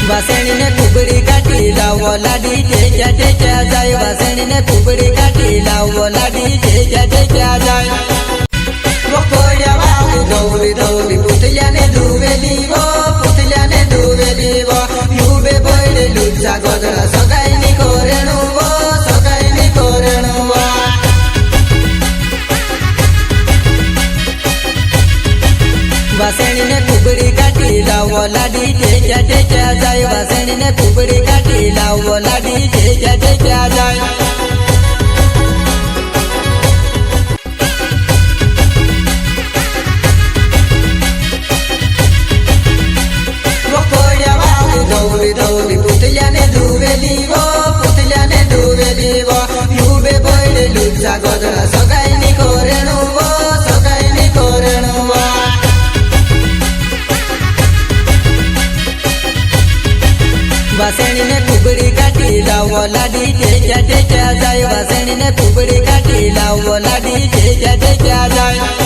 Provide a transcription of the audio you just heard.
वासणी ने कुबड़ी काटी लावो लाडी टेक्या टेक्या जाय वासणी ने कुबड़ी काटी लावो लाडी टेक्या टेक्या जाय वकोड्या वाली दौड़ी दौड़ी पुतल्याने धुवेली वो पुतल्याने धुवेली वो युबे बोयडे लुच्चा गोदळा सगाईनी कोरेणू वो सगाईनी कोरेणू वो वासणी ने कुबड़ी काटी लावो लाडी टेक्या टेक्या जाय वासणी ने कुबड़ी काटी लावो लाडी टेक्या टेक्या जाय दौड़ी दौड़ी पुतल्याने धुवेली वो पुतल्याने धुवेली वो युबे बोयडे लुच्चा गोदळा सगाईनी कोरेणू वो सगाईनी कोरेणू वो वासणी ने कुबड़ी काटी लावो लाडी टेक्या टेक्या जाय वासणी ने कुबड़ी काटी लावो लाडी टेक्या टेक्या जाय।